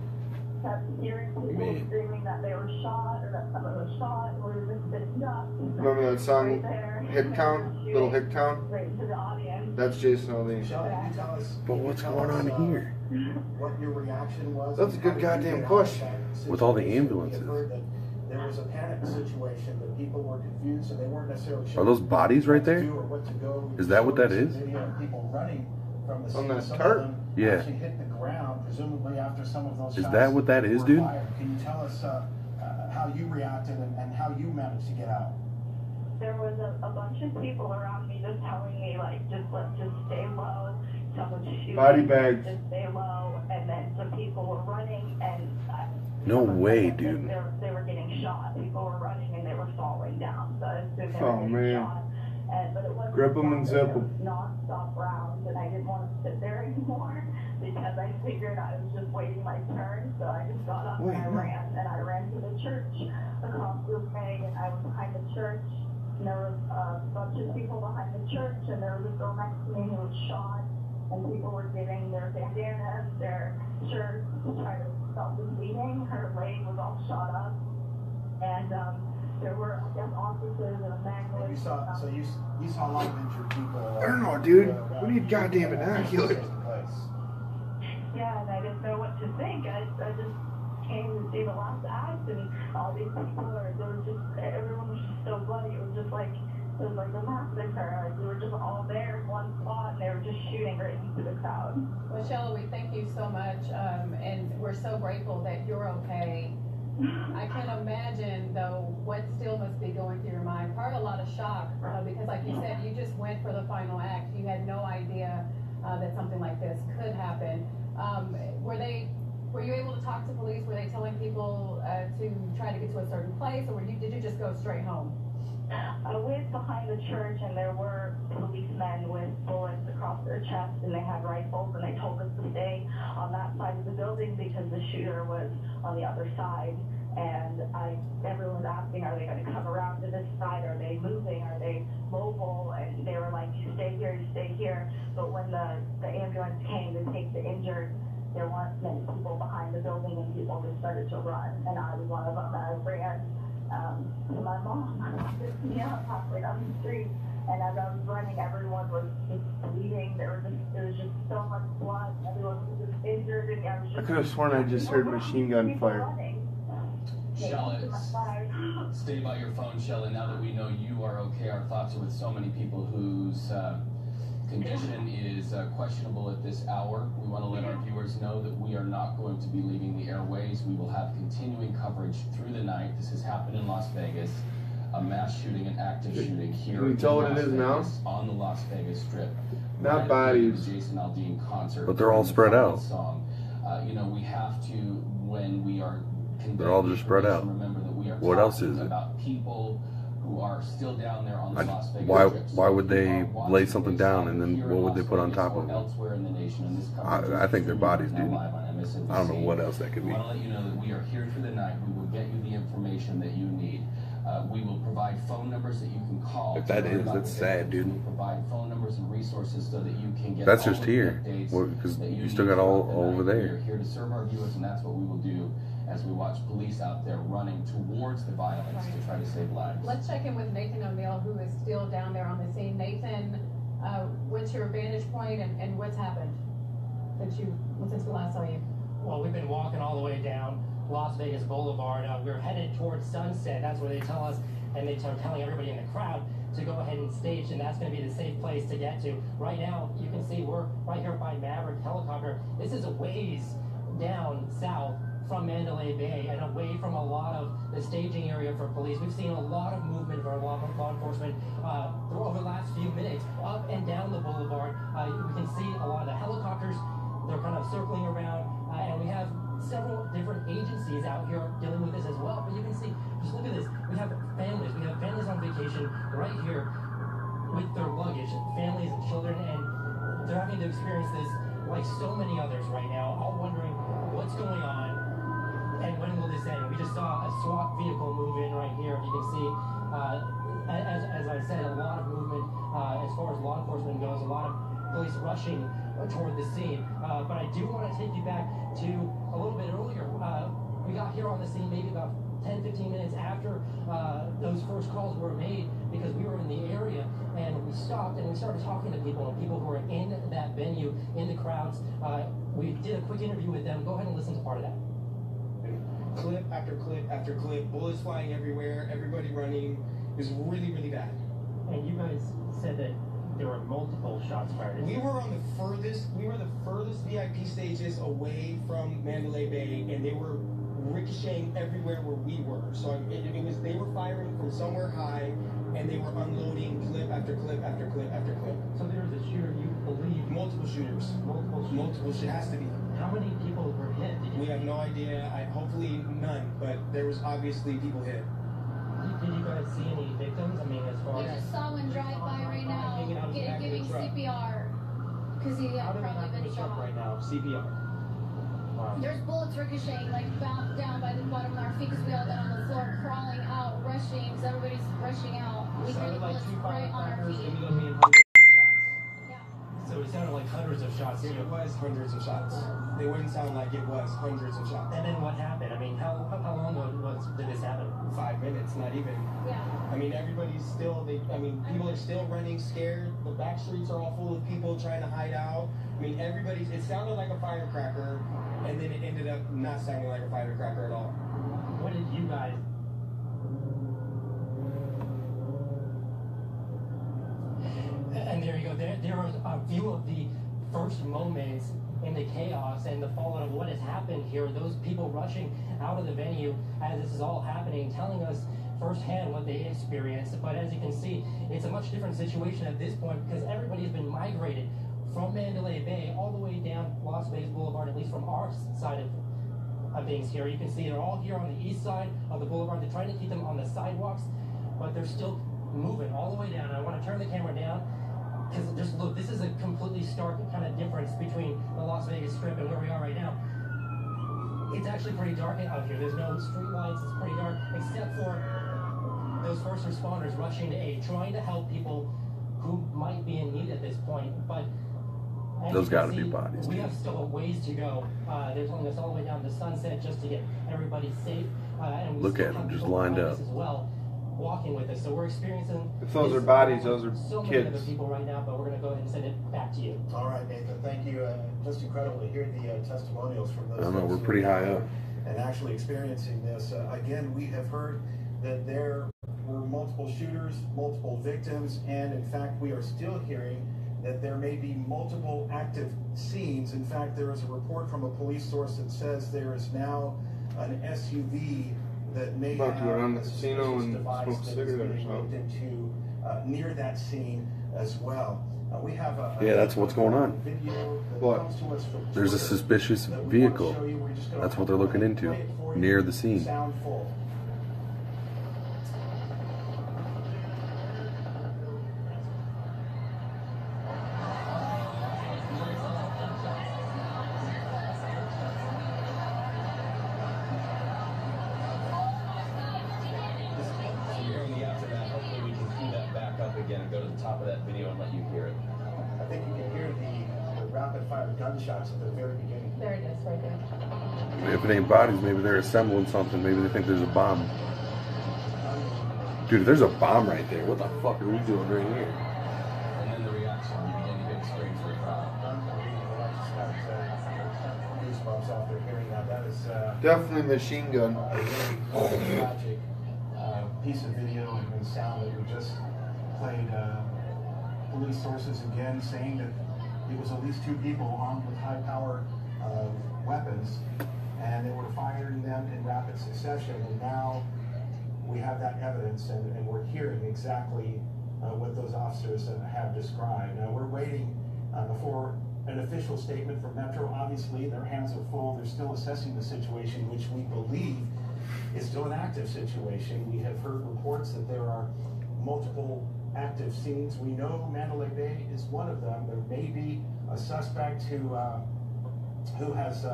kept hearing people Man. screaming that they were shot or that someone was shot, and we were just sitting up. Remember that song, Right there. Hicktown? Little Hicktown? Right into the audience. That's Jason Aldean. Shelley, can you tell us? But what's going on here? what your reaction was. That's a good goddamn push. With all the We had ambulances. heard that there was a panic situation, that people were confused, so they weren't necessarily sure. Are those bodies right there? Or what to go. Is that what that is? Video of people running from the On scene. that Some tarp? of them Yeah. actually hit the ground, presumably after some of those Is shots that what that is, were dude? fired. Can you tell us how you reacted and how you managed to get out? There was a bunch of people around me just telling me, like, just stay low. Someone's shooting. Body bags. Just stay low. And then some people were running, and No way, dude. They were getting shot. People were running and they were falling down. So I assumed they were Oh, getting man. shot. But it wasn't Grip 'em and stop, zip 'em. it was non-stop rounds, and I didn't want to sit there anymore because I figured I was just waiting my turn. So I just got up and I ran, and I ran to the church across the way, and I was behind the church. And there was a bunch of people behind the church, and there was a girl next to me who was shot, and people were getting their bandanas, their shirts to try to stop the bleeding. Her leg was all shot up, and there were, I guess, officers and a man. And you saw a lot of injured people. I don't know, dude. We need goddamn binoculars. Yeah, and I didn't know what to think. I just came to see the last act, and all these people everyone was just so bloody. It was like a massacre. Like, we were just all there in one spot, and they were just shooting right into the crowd. Well, Shella, we thank you so much, and we're so grateful that you're okay. I can imagine, though, what still must be going through your mind. Part a lot of shock, because like you said, you just went for the final act. You had no idea that something like this could happen. Were you able to talk to police? Were they telling people to try to get to a certain place, or did you just go straight home? I went behind the church, and there were policemen with bullets across their chests, and they had rifles, and they told us to stay on that side of the building because the shooter was on the other side. And everyone was asking, are they going to come around to this side? Are they moving? Are they mobile? And they were like, you stay here, you stay here. But when the ambulance came to take the injured, there weren't many people behind the building, and people just started to run. And I was one of them. I ran to my mom. Picked me up halfway down the street. And as I was running, everyone was just bleeding. There was just so much blood. Everyone was just injured. And I was just... I could have sworn I just heard machine gun fire. Shella, stay by your phone, Shella. Now that we know you are okay, our thoughts are with so many people whose condition is questionable at this hour. We want to let our viewers know that we are not going to be leaving the airways. We will have continuing coverage through the night. This has happened in Las Vegas. A mass shooting, an active shooting here Can we tell what in it is now? Vegas, on the Las Vegas Strip. Not Right bodies. after the Jason Aldean concert. But they're all spread out. Song. We have to, when we are They're all just spread out. remember that we are What else talking is it? about people who are still down there on the Las Vegas Strip. Why would they Who are lay watching something this down, and then here what in would they Las put on Vegas top or of them? elsewhere in the nation, and this coverage I think they're bodies, now dude. live on MSNBC. I don't know what else that could We be. want to let you know that we are here through the night. We will get you the information that you need. We will provide phone numbers that you can call. If that to learn is, about that's the sad, victims. dude. We'll provide phone numbers and resources so that you can get That's all just of the here, updates because that you need still got all throughout the over night. We there. are here to serve our viewers, and that's what we will do as we watch police out there running towards the violence to try to save lives. Let's check in with Nathan O'Neill, who is still down there on the scene. Nathan, what's your vantage point, and what's happened since we last saw you? Well, we've been walking all the way down Las Vegas Boulevard. We're headed towards Sunset. That's where they tell us, and they're telling everybody in the crowd to go ahead and stage, and that's going to be the safe place to get to. Right now, you can see we're right here by Maverick Helicopter. This is a ways down south from Mandalay Bay and away from a lot of the staging area for police. We've seen a lot of movement for law enforcement over the last few minutes up and down the boulevard. We can see a lot of the helicopters. They're kind of circling around, and we have several different agencies out here dealing with this as well. But you can see, just look at this. We have families. We have families on vacation right here with their luggage, families and children, and they're having to experience this like so many others right now, all wondering what's going on and when will this end. We just saw a SWAT vehicle move in right here. You can see, as I said, a lot of movement as far as law enforcement goes, a lot of police rushing toward the scene. But I do want to take you back to a little bit earlier. We got here on the scene maybe about 10-15 minutes after those first calls were made, because we were in the area and we stopped and we started talking to people who were in that venue, in the crowds. We did a quick interview with them. Go ahead and listen to part of that. Clip after clip after clip, bullets flying everywhere, everybody running. It was really, really bad. And you guys said that there were multiple shots fired. We were the furthest VIP stages away from Mandalay Bay, and they were ricocheting everywhere where we were. So they were firing from somewhere high, and they were unloading clip after clip after clip after clip. So there was a shooter, you believe? Multiple shooters. Multiple. It has to be. How many people were hit? We have no idea. Hopefully none, but there was obviously people hit. Did you guys see any victims? I mean, as far as... I just saw one drive by right now, giving CPR, because he had probably been shot. Right now, CPR. Wow. There's bullets ricocheting, like down by the bottom of our feet, because we all got on the floor, crawling out, rushing, because everybody's rushing out. We hear the bullets right on our feet. So it sounded like hundreds of shots. It was hundreds of shots. They wouldn't sound like it was hundreds of shots. And then what happened? I mean, how long ago did this happen? 5 minutes, not even. Yeah. I mean, everybody's still, people are still running scared. The back streets are all full of people trying to hide out. I mean, it sounded like a firecracker, and then it ended up not sounding like a firecracker at all. What did you guys... And there you go. There was a view of the first moments in the chaos and the fallout of what has happened here. Those people rushing out of the venue as this is all happening, telling us firsthand what they experienced. But as you can see, it's a much different situation at this point because everybody's been migrated from Mandalay Bay all the way down Las Vegas Boulevard, at least from our side of things here. You can see they're all here on the east side of the boulevard. They're trying to keep them on the sidewalks, but they're still moving all the way down. And I want to turn the camera down. Because just look, this is a completely stark kind of difference between the Las Vegas Strip and where we are right now. It's actually pretty dark out here. There's no street lights. It's pretty dark, except for those first responders rushing to aid, trying to help people who might be in need at this point. But those got to be bodies. We have still a ways to go. They're telling us all the way down to Sunset just to get everybody safe. And we look at them just lined up. As well. Walking with us, so we're experiencing. If those are bodies, those are so kids. Many other people right now, but we're going to go ahead and send it back to you. All right, Nathan. Thank you. Just incredible to hear the testimonials from those. I don't know. We're pretty high up. And actually experiencing this. Again, we have heard that there were multiple shooters, multiple victims, and in fact, we are still hearing that there may be multiple active scenes. In fact, there is a report from a police source that says there is now an SUV that may about to go around the have a casino and device smoke a that is cigarette or being looked something. into near that scene as well. We have yeah, that's what's going on. What? There's a suspicious vehicle. That's what they're looking into near the scene. Sound full. Again and go to the top of that video and let you hear it. I think you can hear the rapid fire gunshots at the very beginning. There it is, right there. If it ain't bodies, maybe they're assembling something. Maybe they think there's a bomb. Dude, if there's a bomb right there, what the fuck are we doing right here? And then the reaction, you begin to hear the screams of the crowd. Goosebumps after hearing that. That is definitely machine gun. A really tragic piece of video and sound that we just played. Police sources again saying that it was at least 2 people armed with high-power weapons, and they were firing them in rapid succession. And now we have that evidence, and we're hearing exactly what those officers have described. Now we're waiting for an official statement from Metro. Obviously, their hands are full. They're still assessing the situation, which we believe is still an active situation. We have heard reports that there are multiple active scenes. We know Mandalay Bay is one of them. There may be a suspect who has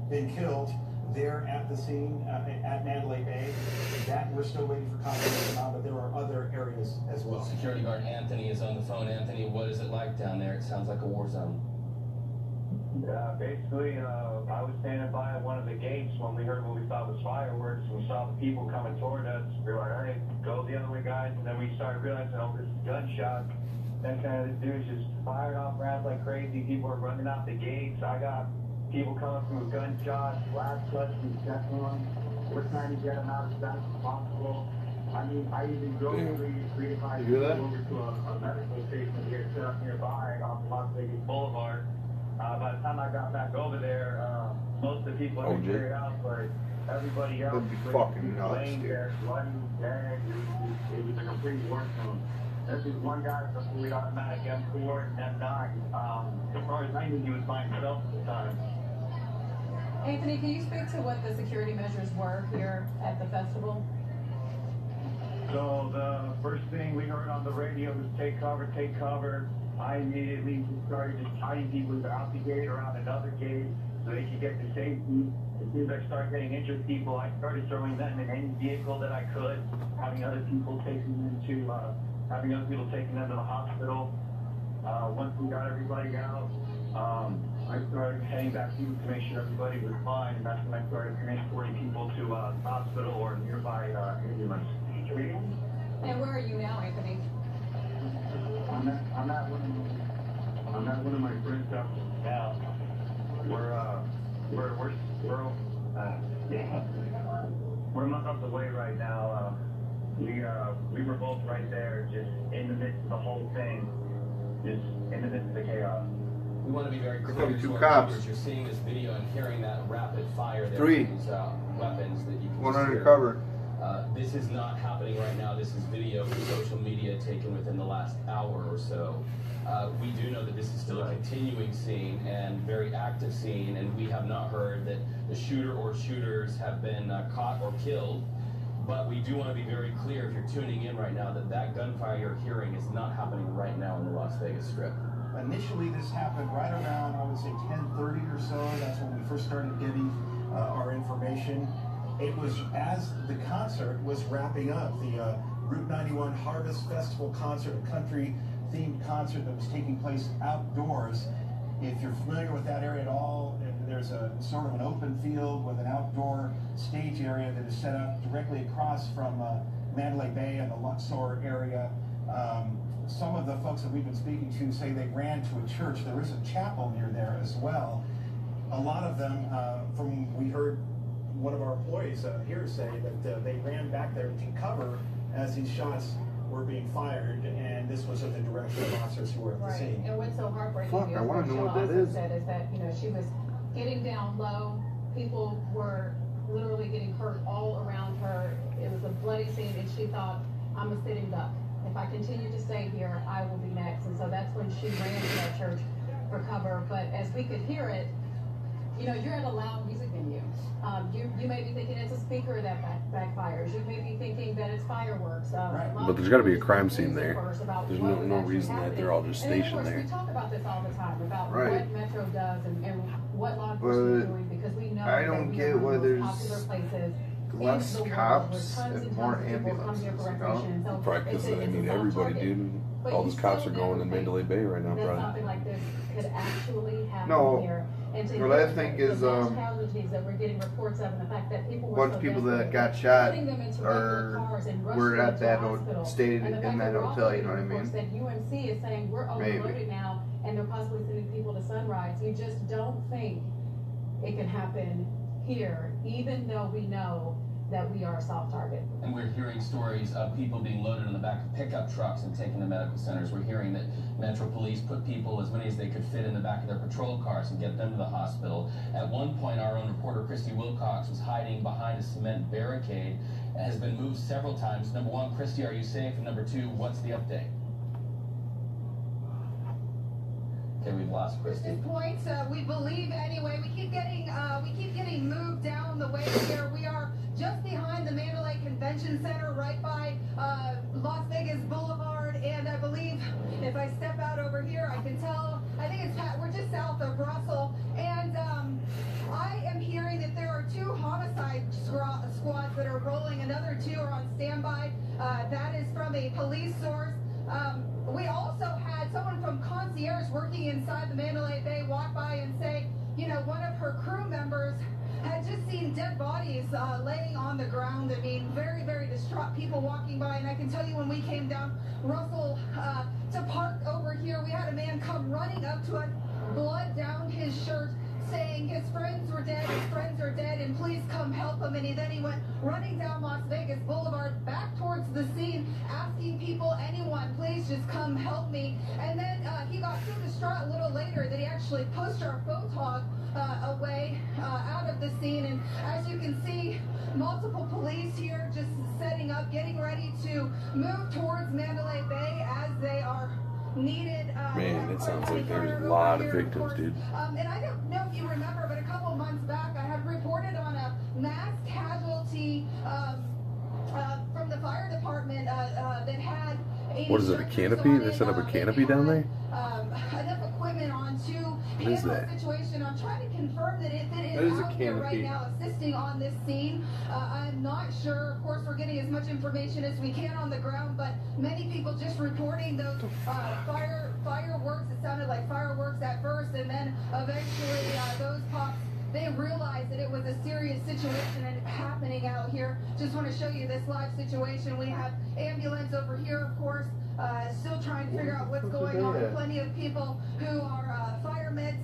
been killed there at the scene at Mandalay Bay. That we're still waiting for confirmation on, but there are other areas as well. Security guard Anthony is on the phone. Anthony, what is it like down there? It sounds like a war zone. Basically, I was standing by at one of the gates when we thought was fireworks. We saw the people coming toward us. We were like, all right, go the other way, guys. And then we started realizing, oh, this is gunshot. Next thing this dude's just firing off rounds like crazy. People are running out the gates. I got people coming from with gunshots, blast cuts, and checking them. We're trying to get them out as fast as possible. I mean, I even drove 3 to 5 people over to a medical station to get set up nearby off Las Vegas Boulevard. By the time I got back over there, most of the people had been cleared out, but everybody else was laying there, bloody, dead. It was a complete war zone. This is one guy with a fully automatic M4 and M9. So far as I knew, he was by himself at the time. Anthony, can you speak to what the security measures were here at the festival? So the first thing we heard on the radio was take cover, take cover. I immediately started just tying people out the gate around another gate so they could get to safety. As soon as I started getting injured people, I started throwing them in any vehicle that I could, having other people taking them to the hospital. Once we got everybody out, I started heading back to make sure everybody was fine, and that's when I started transporting people to the hospital or nearby ambulance. And where are you now, Anthony? I'm at one of my friends' house now. We're months away right now. We were both right there, just in the midst of the whole thing, just in the midst of the chaos. We want to be very clear to our cops. viewers. You're seeing this video and hearing that rapid fire there 3. from these weapons that you can One just hear. undercover. This is not happening right now. This is video from social media taken within the last hour or so. We do know that this is still a continuing scene and very active scene, and we have not heard that the shooter or shooters have been caught or killed. But we do want to be very clear, if you're tuning in right now, that gunfire you're hearing is not happening right now in the Las Vegas Strip. Initially, this happened right around, I would say, 10:30 or so. That's when we first started getting our information. It was as the concert was wrapping up, the Route 91 Harvest Festival concert, a country-themed concert that was taking place outdoors. If you're familiar with that area at all, there's a sort of an open field with an outdoor stage area that is set up directly across from Mandalay Bay and the Luxor area. Some of the folks that we've been speaking to say they ran to a church. There is a chapel near there as well. A lot of them, we heard one of our employees here say that they ran back there to cover as these shots were being fired, and this was at the direction of officers who were at the scene. And what's so heartbreaking Fuck, I want to know what that is. Said is that, you know, she was getting down low. People were literally getting hurt all around her. It was a bloody scene, and she thought, I'm a sitting duck. If I continue to stay here, I will be next. And so that's when she ran to that church for cover. But as we could hear it, you know, you're at a loud music venue. You may be thinking it's a speaker that backfires. You may be thinking that it's fireworks. But there's got to be a crime scene there. There's no reason that they're all just stationed there. We talk about this all the time, about what Metro does and what law enforcement is doing, because we know I don't get why there's popular places less cops and more ambulances, you know? Probably because, I mean, everybody, dude. All those cops are going in Mandalay Bay right now, that probably. something like this could actually happen No. here. And to What I hear think the is, mass casualties that we're getting reports of, and the fact that people were bunch so of people desperate, that got shot putting them into regular are cars and rushing were them at to that a hospital. stayed And the in fact that we're also hotel, you know getting what I mean? reports that UNC is saying we're overloaded now, and they're possibly sending people to Sunrise. You just don't think it can happen here, even though we know that we are a soft target. And we're hearing stories of people being loaded in the back of pickup trucks and taken to medical centers. We're hearing that Metro Police put people, as many as they could fit, in the back of their patrol cars and get them to the hospital. At one point, our own reporter, Christy Wilcox, was hiding behind a cement barricade and has been moved several times. Number one, Christy, are you safe? And number two, what's the update? Okay, we've lost Christy. At this point, we believe anyway, we keep getting moved down the way here. We are just behind the Mandalay Convention Center, right by Las Vegas Boulevard, and I believe if I step out over here, I can tell, I think we're just south of Russell, and I am hearing that there are 2 homicide squads that are rolling. Another 2 are on standby. That is from a police source. We also had someone from Concierge working inside the Mandalay Bay walk by and say, you know, one of her crew members had just seen dead bodies laying on the ground. I mean, very, very distraught people walking by. And I can tell you when we came down Russell to park over here, we had a man come running up to us, blood down his shirt, saying his friends were dead, and please come help him. And then he went running down Las Vegas Boulevard back towards the scene, asking people, anyone, please just come help me. And then he got so distraught a little later that he actually pushed our photog away out of the scene. And as you can see, multiple police here just setting up, getting ready to move towards Mandalay Bay as they are needed. Man, it sounds like there's a lot of victims, dude. And I don't know if you remember, but a couple months back, I had reported on a mass casualty from the fire department that had What is it, a canopy? They set up a canopy down there? Enough equipment on to What is handle that? the situation. I'm trying to confirm that it That is is a out here right canopy. now assisting on this scene. I'm not sure. Of course, we're getting as much information as we can on the ground, but many people just reporting those fireworks. It sounded like fireworks at first, and then eventually those pops, they realized that it was a serious situation and happening out here. Just want to show you this live situation. We have ambulance over here, of course, still trying to figure out what's going on. Plenty of people who are fire meds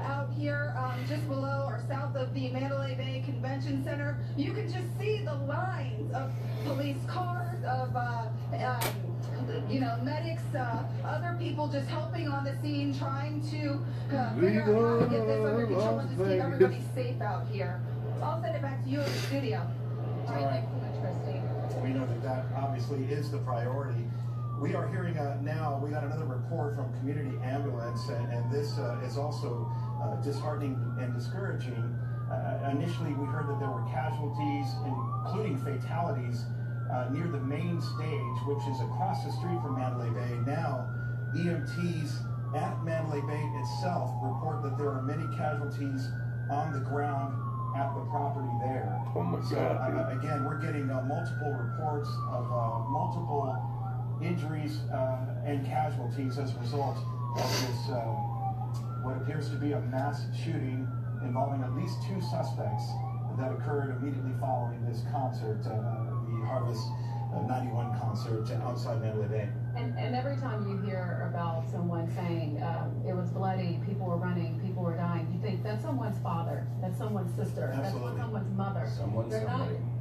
out here just below or south of the Mandalay Bay Convention Center. You can just see the lines of police cars, of medics, other people just helping on the scene, trying to figure out how to get this under control and just keep everybody safe out here. I'll send it back to you in the studio. All right. Thanks so much, Christine. We know that obviously is the priority. We are hearing now, we got another report from Community Ambulance, and this is also disheartening and discouraging. Initially, we heard that there were casualties, including fatalities, near the main stage, which is across the street from Mandalay Bay. Now, EMTs at Mandalay Bay itself report that there are many casualties on the ground at the property there. Oh my God, dude. Again, we're getting multiple reports of multiple injuries and casualties as a result of this, what appears to be a mass shooting involving at least 2 suspects that occurred immediately following this concert, the Harvest 91 concert outside Mandalay Bay. And every time you hear about someone saying it was bloody, people were running, people were dying, you think that's someone's father, that's someone's sister, Absolutely. that's someone's mother.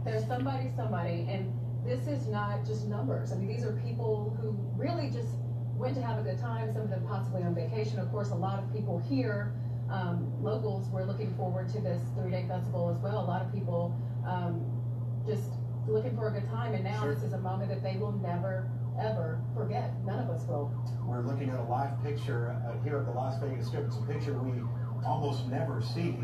There's somebody, and this is not just numbers. I mean, these are people who really just went to have a good time, some of them possibly on vacation. Of course, a lot of people here, locals, were looking forward to this 3-day festival as well. A lot of people just looking for a good time, and now this is a moment that they will never, ever forget. None of us will. We're looking at a live picture here at the Las Vegas Strip. It's a picture we almost never see.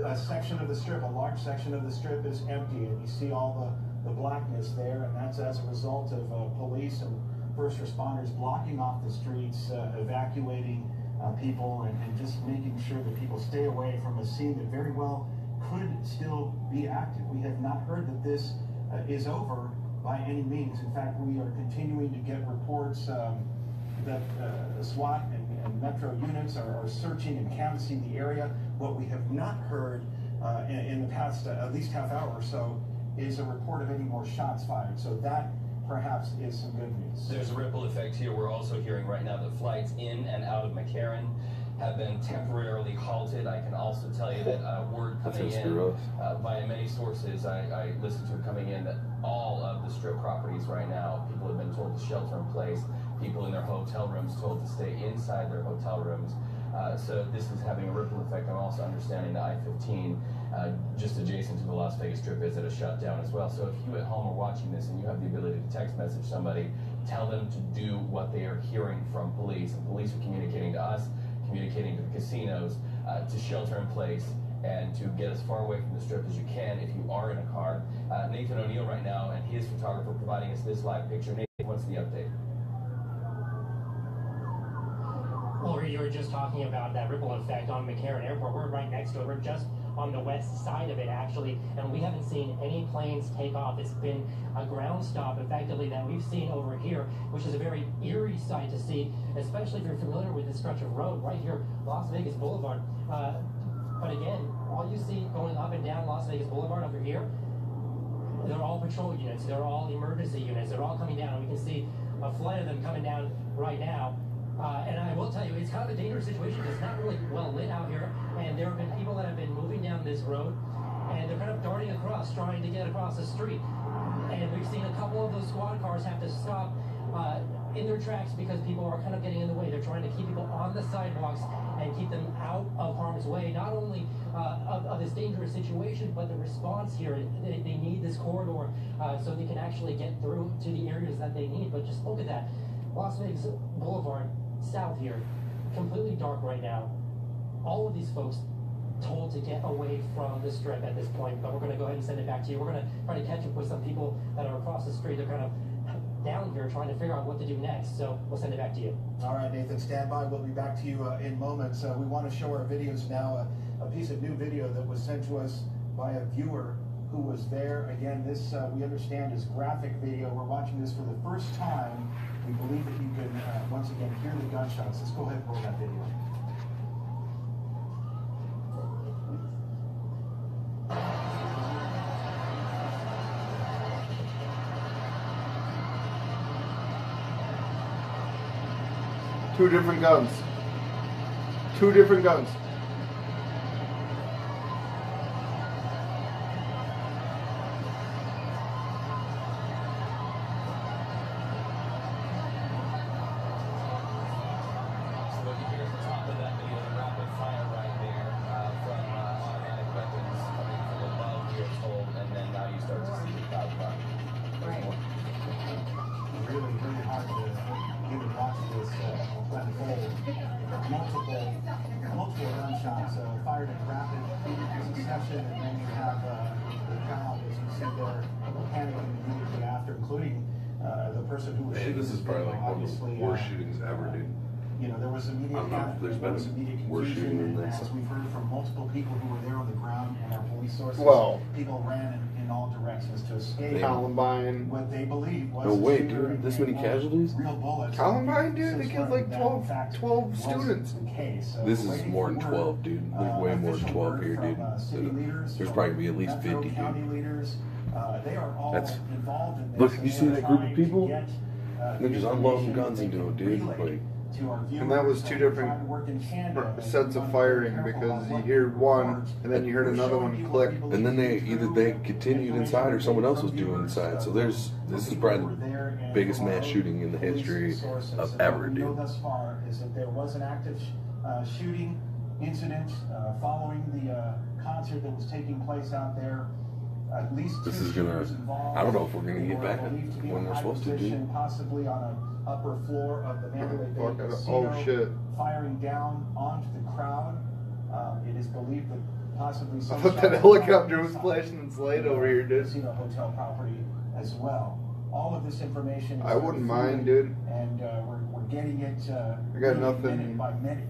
A section of the strip, a large section of the strip is empty, and you see all the blackness there, and that's as a result of police and first responders blocking off the streets, evacuating people, and just making sure that people stay away from a scene that very well could still be active. We have not heard that this is over by any means. In fact, we are continuing to get reports that SWAT and Metro units are searching and canvassing the area. What we have not heard in the past at least half hour or so is a report of any more shots fired. So that perhaps is some good news. There's a ripple effect here. We're also hearing right now that flights in and out of McCarran have been temporarily halted. I can also tell you that word coming in via many sources I listened to coming in that all of the strip properties right now, people have been told to shelter in place. People in their hotel rooms told to stay inside their hotel rooms. So this is having a ripple effect. I'm also understanding the I-15 just adjacent to the Las Vegas Strip is at a shutdown as well. So if you at home are watching this and you have the ability to text message somebody, tell them to do what they are hearing from police. And police are communicating to us, communicating to the casinos to shelter in place and to get as far away from the strip as you can if you are in a car. Nathan O'Neill right now, and his photographer providing us this live picture. Nathan, what's the update? Well, you were just talking about that ripple effect on McCarran Airport. We're right next to it. We're just on the west side of it, actually, and we haven't seen any planes take off. It's been a ground stop, effectively, that we've seen over here, which is a very eerie sight to see, especially if you're familiar with this stretch of road right here, Las Vegas Boulevard. But again, all you see going up and down Las Vegas Boulevard over here, they're all patrol units, they're all emergency units, they're all coming down. And we can see a flight of them coming down right now. And I will tell you, it's kind of a dangerous situation because it's not really well lit out here. And there have been people that have been moving down this road, and they're kind of darting across, trying to get across the street. And we've seen a couple of those squad cars have to stop in their tracks because people are kind of getting in the way. They're trying to keep people on the sidewalks and keep them out of harm's way, not only of this dangerous situation, but the response here. They need this corridor so they can actually get through to the areas that they need. But just look at that. Las Vegas Boulevard, south here, completely dark right now. All of these folks told to get away from the strip at this point, but we're going to go ahead and send it back to you. We're going to try to catch up with some people that are across the street. They're kind of down here trying to figure out what to do next, so we'll send it back to you. All right, Nathan, stand by. We'll be back to you in moments. We want to show our videos now, a piece of new video that was sent to us by a viewer who was there. Again, this, we understand, is graphic video. We're watching this for the first time. We believe that you can, once again, hear the gunshots. Let's go ahead and roll that video. Two different guns. Two different guns. Multiple gunshots fired in rapid succession, and then you have the crowd, as you see there, panicking immediately after, including the person who was shooting. This is probably like one of the worst shootings ever, dude. You know, there was immediate panic, there was immediate confusion, and as we've heard from multiple people who were there on the ground and our police sources, people ran in all directions to escape. Columbine. What they believe was no way, dude. This many casualties? Real bullets. Columbine, dude. They killed like 12 students. This is more than 12, dude. There's way more than 12 here, dude. There's probably gonna be at least 50, dude. They are all involved in this. Look, you see that group of people? They're just unloading guns into it, dude. Like, and that was two different sets of firing, because you hear one and then you heard another one click, and then they continued inside or someone else was doing inside. So this is probably the biggest mass shooting in the history of ever, dude. Thus far is that there was an active shooting incident following the concert that was taking place out there. At least this is gonna, I don't know if we're gonna get back when we're supposed to, dude. Possibly on an upper floor of the Mandalay Bay Casino, oh shit! Firing down onto the crowd. It is believed that possibly some I thought that helicopter was flashing its light over here, dude. Casino hotel property as well. All of this information is I wouldn't mind, dude. And we're getting it. I got nothing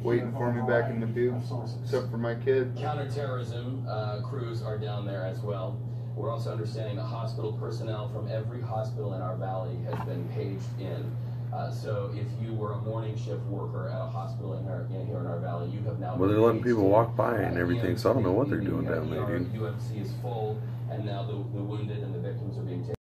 waiting for me back in the view, except for my kid. Counterterrorism crews are down there as well. We're also understanding that hospital personnel from every hospital in our valley has been paged in. So if you were a morning shift worker at a hospital here in our valley, you have now. Well, they're letting people walk by and everything, so I don't know what they're doing down there, dude. UMC is full, and now the wounded and the victims are being taken.